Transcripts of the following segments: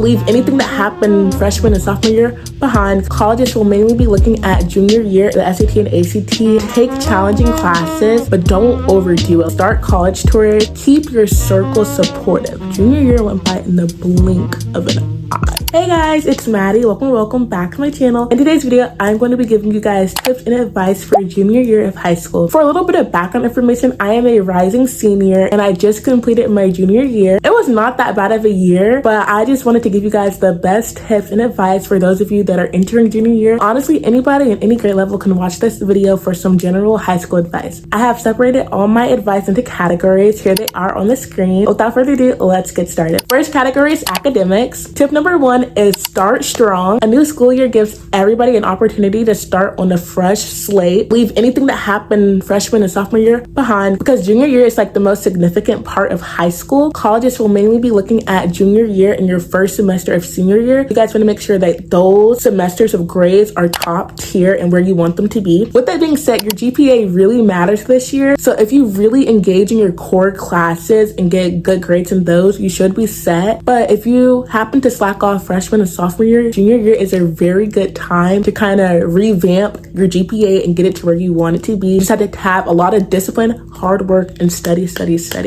Leave anything that happened freshman and sophomore year behind. Colleges will mainly be looking at junior year, the SAT and ACT. Take challenging classes, but don't overdo it. Start college tour. Keep your circle supportive. Junior year went by in the blink of an eye. Hey guys, it's Maddie. Welcome back to my channel. In today's video, I'm going to be giving you guys tips and advice for junior year of high school. For a little bit of background information, I am a rising senior and I just completed my junior year. It was not that bad of a year, but I just wanted to give you guys the best tips and advice for those of you that are entering junior year. Honestly, anybody in any grade level can watch this video for some general high school advice. I have separated all my advice into categories. Here they are on the screen. Without further ado, let's get started. First category is academics. Tip number one is start strong. A new school year gives everybody an opportunity to start on a fresh slate. Leave anything that happened freshman and sophomore year behind, because junior year is like the most significant part of high school. Colleges will mainly be looking at junior year and your first semester of senior year. You guys want to make sure that those semesters of grades are top tier and where you want them to be. With that being said, your GPA really matters this year. So if you really engage in your core classes and get good grades in those, you should be set. But if you happen to slack off freshman and sophomore year, junior year is a very good time to kind of revamp your GPA and get it to where you want it to be. You just have to have a lot of discipline, hard work, and study.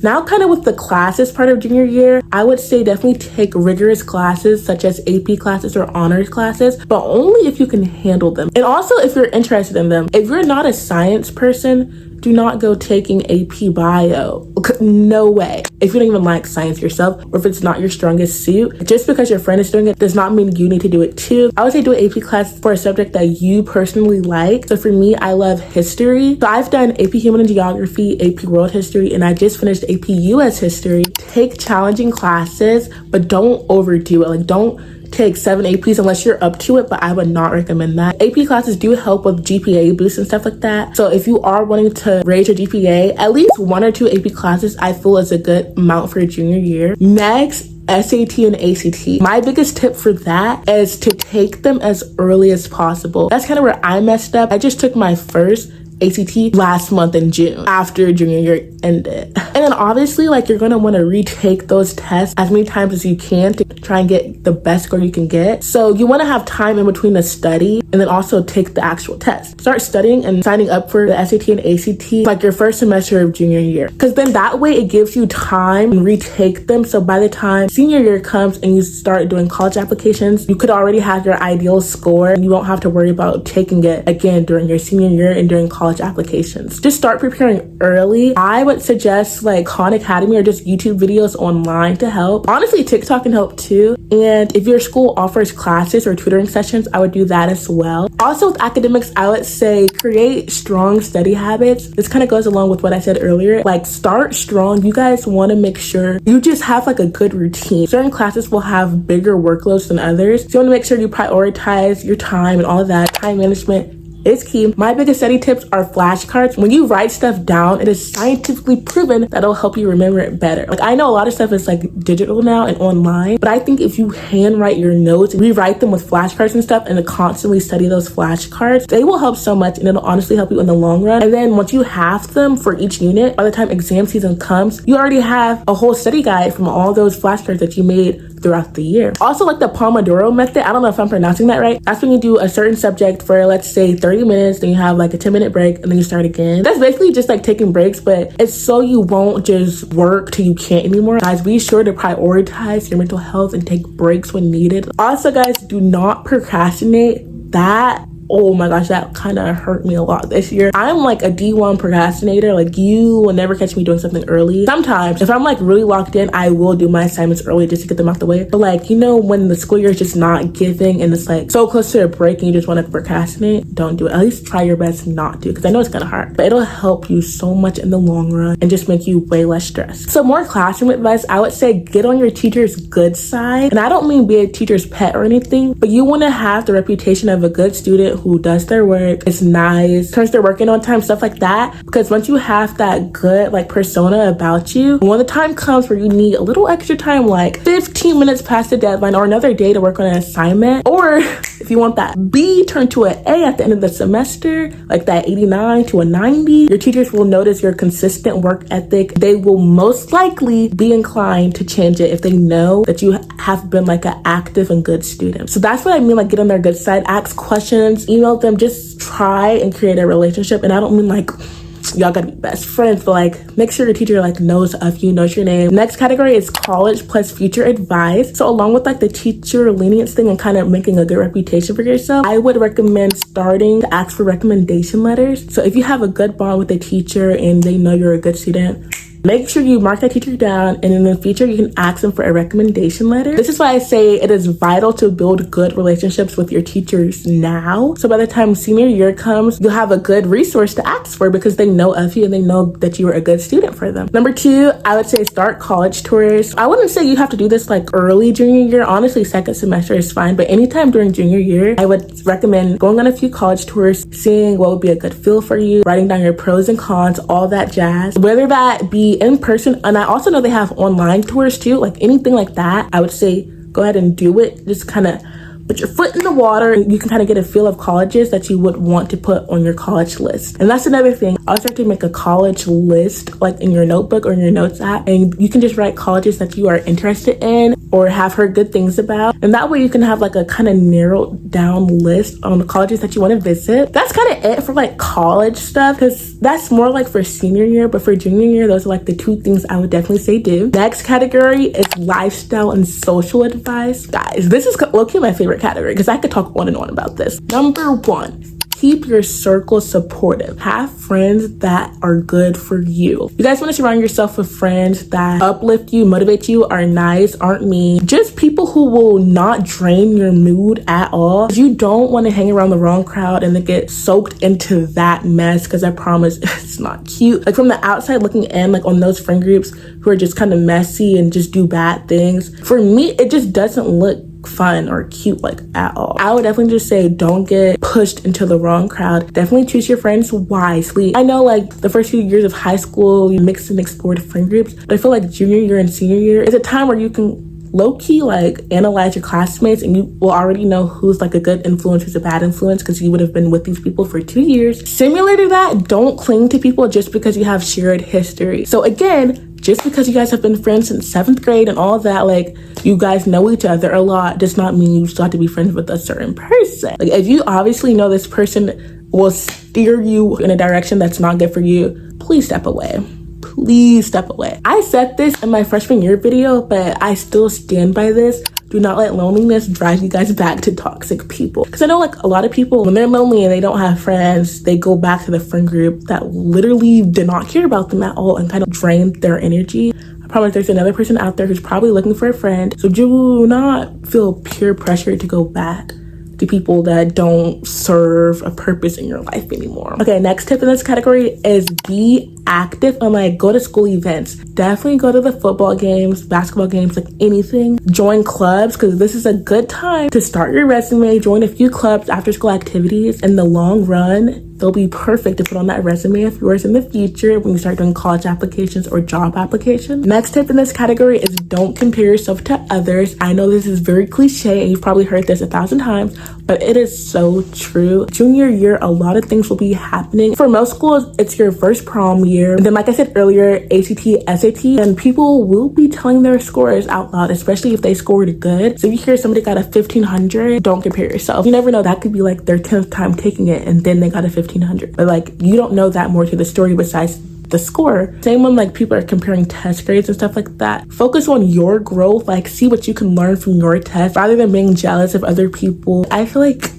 Now, kind of with the classes part of junior year, I would say definitely take rigorous classes such as AP classes or honors classes, but only if you can handle them. And also if you're interested in them. If you're not a science person, do not go taking AP Bio. No way. If you don't even like science yourself, or if it's not your strongest suit, just because your friend is doing it does not mean you need to do it too. I would say do an AP class for a subject that you personally like. So for me, I love history. So I've done AP Human and Geography, AP World History, and I just finished AP US History. Take challenging classes, but don't overdo it. Like, don't take 7 APs unless you're up to it, but I would not recommend that. AP classes do help with GPA boosts and stuff like that. So if you are wanting to raise your GPA, at least 1 or 2 AP classes I feel is a good amount for your junior year. Next, SAT and ACT. My biggest tip for that is to take them as early as possible. That's kind of where I messed up. I just took my first ACT last month in June after junior year ended. And then obviously, like, you're going to want to retake those tests as many times as you can to try and get the best score you can get. So you want to have time in between the study and then also take the actual test. Start studying and signing up for the SAT and ACT like your first semester of junior year, because then that way it gives you time to retake them. So by the time senior year comes and you start doing college applications, you could already have your ideal score and you won't have to worry about taking it again during your senior year and during college applications. Just start preparing early. I would suggest like Khan Academy or just YouTube videos online to help. Honestly, TikTok can help too. And if your school offers classes or tutoring sessions, I would do that as well. Also with academics, I would say create strong study habits. This kind of goes along with what I said earlier. Like, start strong. You guys want to make sure you just have like a good routine. Certain classes will have bigger workloads than others. So you want to make sure you prioritize your time and all of that. Time management is key. My biggest study tips are flashcards. When you write stuff down, it is scientifically proven that it'll help you remember it better. Like, I know a lot of stuff is like digital now and online, but I think if you handwrite your notes, rewrite them with flashcards and stuff, and to constantly study those flashcards, they will help so much, and it'll honestly help you in the long run. And then once you have them for each unit, by the time exam season comes, you already have a whole study guide from all those flashcards that you made throughout the year. Also, like the Pomodoro method, I don't know if I'm pronouncing that right. That's when you do a certain subject for, let's say, 30 minutes, then you have like a 10-minute break, and then you start again. That's basically just like taking breaks, but it's so you won't just work till you can't anymore. Guys, be sure to prioritize your mental health and take breaks when needed. Also, guys, do not procrastinate. That, oh my gosh, that kind of hurt me a lot this year. I'm like a D1 procrastinator. Like, you will never catch me doing something early. Sometimes if I'm like really locked in, I will do my assignments early just to get them out the way. But like, you know, when the school year is just not giving and it's like so close to a break and you just want to procrastinate, don't do it. At least try your best not to, because I know it's kind of hard, but it'll help you so much in the long run and just make you way less stressed. So more classroom advice, I would say get on your teacher's good side. And I don't mean be a teacher's pet or anything, but you want to have the reputation of a good student who does their work, is nice, turns their work in on time, stuff like that. Because once you have that good like persona about you, when the time comes where you need a little extra time, like 15 minutes past the deadline or another day to work on an assignment, or if you want that B turned to an A at the end of the semester, like that 89 to a 90, your teachers will notice your consistent work ethic. They will most likely be inclined to change it if they know that you have been like an active and good student. So that's what I mean, like get on their good side, ask questions, email them, just try and create a relationship. And I don't mean like y'all gotta be best friends, but like make sure your teacher like knows of you, knows your name. Next category is college plus future advice. So along with like the teacher lenience thing and kind of making a good reputation for yourself, I would recommend starting to ask for recommendation letters. So if you have a good bond with the teacher and they know you're a good student, make sure you mark that teacher down, and in the future you can ask them for a recommendation letter. This is why I say it is vital to build good relationships with your teachers now, so by the time senior year comes, you'll have a good resource to ask for because they know of you and they know that you were a good student for them. Number 2, I would say start college tours. I wouldn't say you have to do this like early junior year. Honestly, second semester is fine, but anytime during junior year, I would recommend going on a few college tours, seeing what would be a good feel for you, writing down your pros and cons, all that jazz, whether that be in person. And I also know they have online tours too, like anything like that. I would say go ahead and do it. Just kind of put your foot in the water and you can kind of get a feel of colleges that you would want to put on your college list. And that's another thing. I also have to make a college list like in your notebook or in your notes app, and you can just write colleges that you are interested in or have heard good things about. And that way you can have like a kind of narrowed down list on the colleges that you want to visit. That's kind of it for like college stuff, because that's more like for senior year, but for junior year, those are like the 2 things I would definitely say do. Next category is lifestyle and social advice. Guys, this is low-key my favorite category because I could talk on and on about this. Number 1, keep your circle supportive. Have friends that are good for you. You guys want to surround yourself with friends that uplift you, motivate you, are nice, aren't mean. Just people who will not drain your mood at all. You don't want to hang around the wrong crowd and then get soaked into that mess, because I promise it's not cute. Like from the outside looking in, like on those friend groups who are just kind of messy and just do bad things, for me, it just doesn't look fun or cute like at all. I would definitely just say don't get pushed into the wrong crowd. Definitely choose your friends wisely. I know like the first few years of high school you mix and explore the friend groups, but I feel like junior year and senior year is a time where you can low-key like analyze your classmates and you will already know who's like a good influence, who's a bad influence, because you would have been with these people for 2 years. Similar to that, don't cling to people just because you have shared history. So again, just because you guys have been friends since 7th grade and all that, like you guys know each other a lot, does not mean you still have to be friends with a certain person. Like if you obviously know this person will steer you in a direction that's not good for you, please step away. Please step away. I said this in my freshman year video, but I still stand by this. Do not let loneliness drive you guys back to toxic people. Because I know like a lot of people, when they're lonely and they don't have friends, they go back to the friend group that literally did not care about them at all and kind of drained their energy. I promise there's another person out there who's probably looking for a friend. So do not feel peer pressure to go back to people that don't serve a purpose in your life anymore. Okay, next tip in this category is be active and like go to school events. Definitely go to the football games, basketball games, like anything. Join clubs, because this is a good time to start your resume. Join a few clubs, after school activities. In the long run, they'll be perfect to put on that resume of yours in the future when you start doing college applications or job applications. Next tip in this category is don't compare yourself to others. I know this is very cliche and you've probably heard this 1,000 times, but it is so true. Junior year, a lot of things will be happening. For most schools, it's your first prom year. And then like I said earlier, ACT, SAT, and people will be telling their scores out loud, especially if they scored good. So if you hear somebody got a 1,500, don't compare yourself. You never know, that could be like their 10th time taking it and then they got a 1,500. But like you don't know that more to the story besides the score. Same when like people are comparing test grades and stuff like that. Focus on your growth, like see what you can learn from your test rather than being jealous of other people. I feel like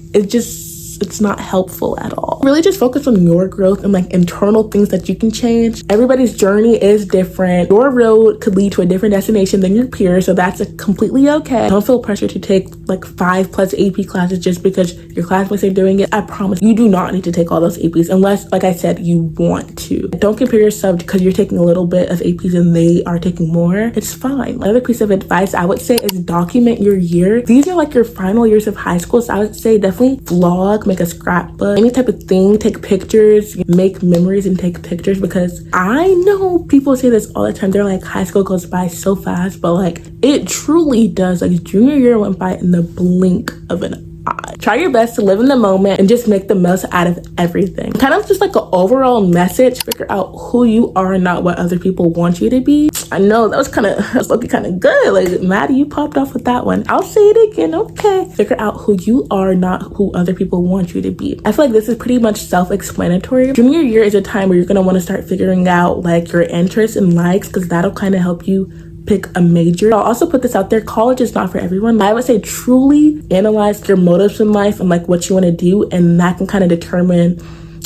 it's not helpful at all. Really just focus on your growth and like internal things that you can change. Everybody's journey is different. Your road could lead to a different destination than your peers, so that's completely okay. Don't feel pressure to take like 5+ AP classes just because your classmates are doing it. I promise you do not need to take all those APs unless, like I said, you want to. Don't compare yourself because you're taking a little bit of APs and they are taking more. It's fine. Another piece of advice I would say is document your year. These are like your final years of high school, so I would say definitely vlog. make a scrapbook, any type of thing, take pictures, make memories and take pictures, because I know people say this all the time. They're like, high school goes by so fast, but like it truly does. Like junior year went by in the blink of an eye. Try your best to live in the moment and just make the most out of everything. Kind of just like an overall message, figure out who you are, not what other people want you to be. I know that was looking kind of good. Like, Maddie, you popped off with that one. I'll say it again, okay? Figure out who you are, not who other people want you to be. I feel like this is pretty much self-explanatory. Junior year is a time where you're gonna want to start figuring out like your interests and likes, because that'll kind of help you pick a major. I'll also put this out there, college is not for everyone. I would say truly analyze your motives in life and like what you want to do, and that can kind of determine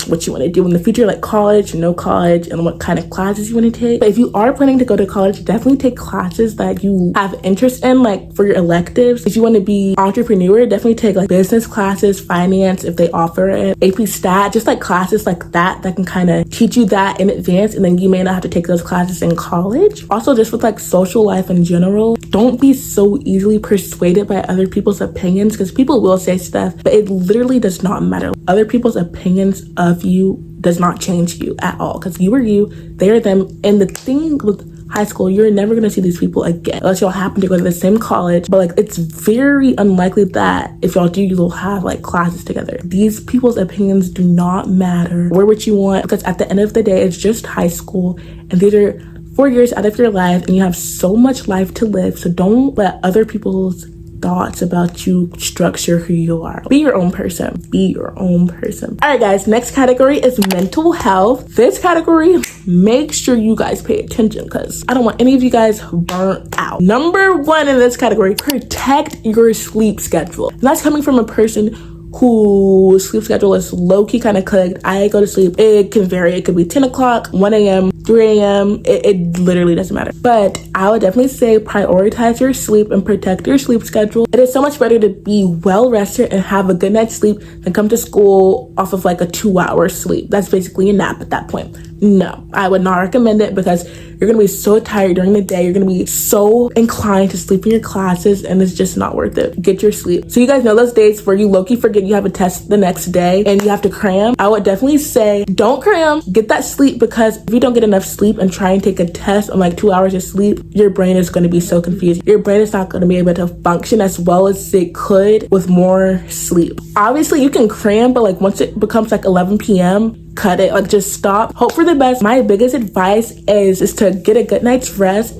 what you want to do in the future, like college, no college, and what kind of classes you want to take. But if you are planning to go to college, definitely take classes that you have interest in, like for your electives. If you want to be entrepreneur, definitely take like business classes, finance if they offer it, AP Stat, just like classes like that can kind of teach you that in advance, and then you may not have to take those classes in college. Also, just with like social life in general, don't be so easily persuaded by other people's opinions, because people will say stuff, but it literally does not matter. Other people's opinions of you does not change you at all, because you are you, they are them. And the thing with high school, you're never going to see these people again unless y'all happen to go to the same college, but like it's very unlikely that if y'all do, you'll have like classes together. These people's opinions do not matter. Wear what you want, because at the end of the day, it's just high school, and these are 4 years out of your life, and you have so much life to live. So don't let other people's thoughts about you structure who you are. Be your own person. Be your own person. All right, guys, next category is mental health. This category, make sure you guys pay attention, because I don't want any of you guys burnt out. Number one in this category, protect your sleep schedule. And that's coming from a person whose sleep schedule is low-key kind of cooked. I go to sleep, it can vary. It could be 10 o'clock, 1 a.m., 3 a.m. It literally doesn't matter. But I would definitely say prioritize your sleep and protect your sleep schedule. It is so much better to be well rested and have a good night's sleep than come to school off of like a 2-hour sleep. That's basically a nap at that point. No, I would not recommend it, because you're gonna be so tired during the day. You're gonna be so inclined to sleep in your classes, and it's just not worth it. Get your sleep. So you guys know those days where you low-key forget you have a test the next day and you have to cram. I would definitely say don't cram. Get that sleep, because if you don't get enough sleep and try and take a test on like 2 hours of sleep, your brain is gonna be so confused. Your brain is not gonna be able to function as well as it could with more sleep. Obviously, you can cram, but like once it becomes like 11 p.m., cut it. Like just stop. Hope for the best. My biggest advice is to get a good night's rest.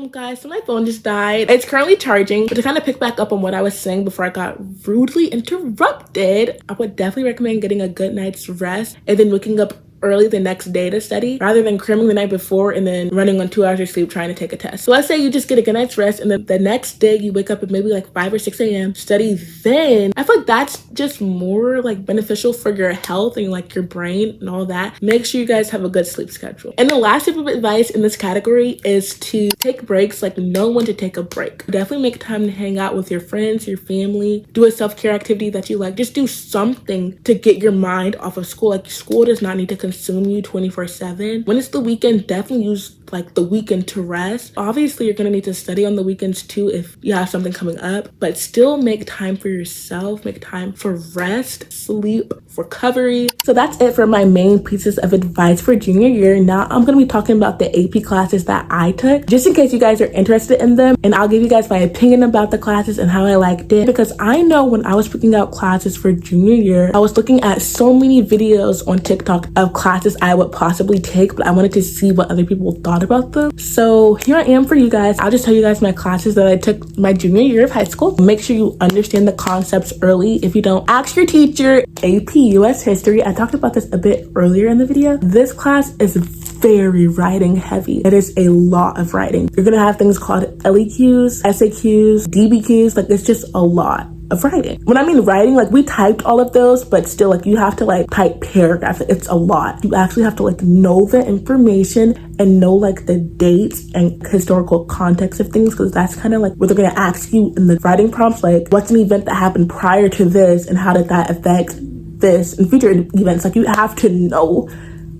Guys, so my phone just died. It's currently charging, but to kind of pick back up on what I was saying before I got rudely interrupted, I would definitely recommend getting a good night's rest and then waking up early the next day to study, rather than cramming the night before and then running on 2 hours of sleep trying to take a test. So let's say you just get a good night's rest, and then the next day you wake up at maybe like 5 or 6 a.m. study. Then I feel like that's just more like beneficial for your health and like your brain and all that. Make sure you guys have a good sleep schedule. And the last tip of advice in this category is to take breaks. Like, know when to take a break. Definitely make time to hang out with your friends, your family, do a self-care activity that you like. Just do something to get your mind off of school. Like, school does not need to consume you 24/7. When it's the weekend, definitely use like the weekend to rest. Obviously, you're gonna need to study on the weekends too if you have something coming up, but still make time for yourself, make time for rest, sleep, recovery. So that's it for my main pieces of advice for junior year. Now I'm gonna be talking about the AP classes that I took, just in case you guys are interested in them, and I'll give you guys my opinion about the classes and how I liked it, because I know when I was picking out classes for junior year, I was looking at so many videos on TikTok of classes I would possibly take, but I wanted to see what other people thought about them. So here I am for you guys. I'll just tell you guys my classes that I took my junior year of high school. Make sure you understand the concepts early. If you don't, ask your teacher. AP US History, I talked about this a bit earlier in the video. This class is very writing heavy. It is a lot of writing. You're gonna have things called LEQs, SAQs, DBQs. Like, it's just a lot of writing. When I mean writing, like, we typed all of those, but still, like, you have to like type paragraphs. It's a lot. You actually have to like know the information and know like the dates and historical context of things, because that's kind of like what they're gonna ask you in the writing prompts. Like, what's an event that happened prior to this and how did that affect this and future events? Like, you have to know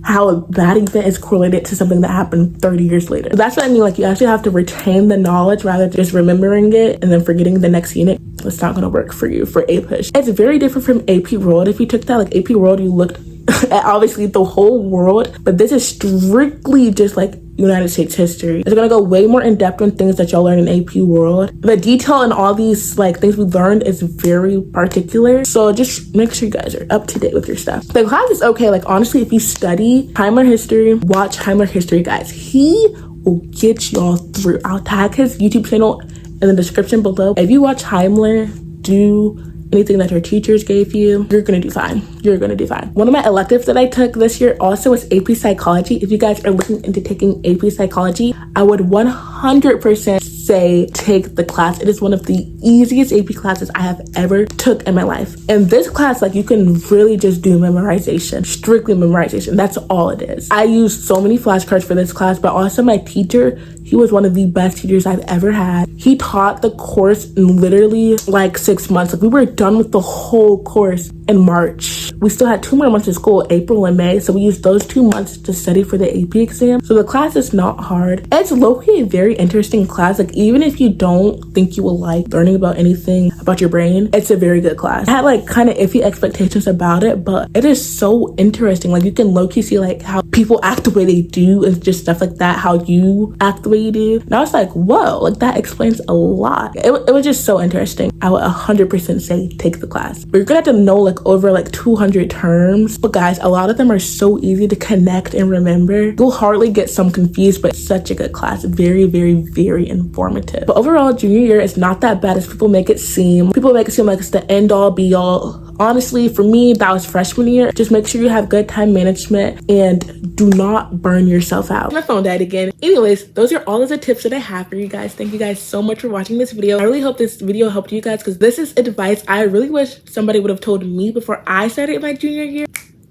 how that event is correlated to something that happened 30 years later. That's what I mean. Like, you actually have to retain the knowledge rather than just remembering it and then forgetting the next unit. It's not going to work for you for APUSH. It's very different from AP World. If you took that, like AP World, you looked at obviously the whole world, but this is strictly just like United States history. It's gonna go way more in depth on things that y'all learn in AP World. The detail in all these like things we learned is very particular, so just make sure you guys are up to date with your stuff. The class is okay. Like, honestly, if you study Heimler history, watch Heimler history, guys. He will get y'all through. I'll tag his YouTube channel in the description below. If you watch Heimler, do anything that your teachers gave you, you're gonna do fine. You're gonna do fine. One of my electives that I took this year also was AP Psychology. If you guys are looking into taking AP Psychology, I would 100% say take the class. It is one of the easiest AP classes I have ever took in my life. In this class, like, you can really just do memorization, strictly memorization. That's all it is. I used so many flashcards for this class, but also my teacher, he was one of the best teachers I've ever had. He taught the course in literally like 6 months. Like, we were done with the whole course in March. We still had 2 more months of school, April and May, so we used those 2 months to study for the AP exam. So the class is not hard. It's low-key a very interesting class. Like, even if you don't think you will like learning about anything about your brain, it's a very good class. I had like kind of iffy expectations about it, but it is so interesting. Like, you can low-key see like how people act the way they do and just stuff like that, how you act the way you do. And I was like, whoa, like that explains a lot. It was just so interesting. I would 100% say take the class. But you're gonna have to know like over like 200 terms. But guys, a lot of them are so easy to connect and remember. You'll hardly get some confused, but it's such a good class. Very, very, very informative. But overall, junior year is not that bad as people make it seem. People make it seem like it's the end all be all. Honestly, for me, that was freshman year. Just make sure you have good time management and do not burn yourself out. My phone died again. Anyways, those are all of the tips that I have for you guys. Thank you guys so much for watching this video. I really hope this video helped you guys, because this is advice I really wish somebody would have told me before I started my junior year.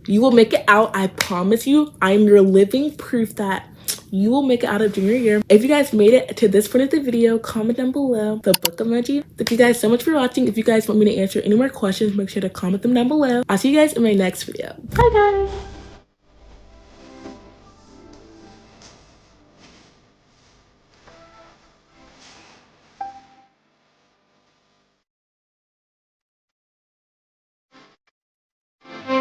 You will make it out. I promise you. I am your living proof that you will make it out of junior year. If you guys made it to this point of the video, comment down below the book emoji. Thank you guys so much for watching. If you guys want me to answer any more questions, make sure to comment them down below. I'll see you guys in my next video. Bye guys.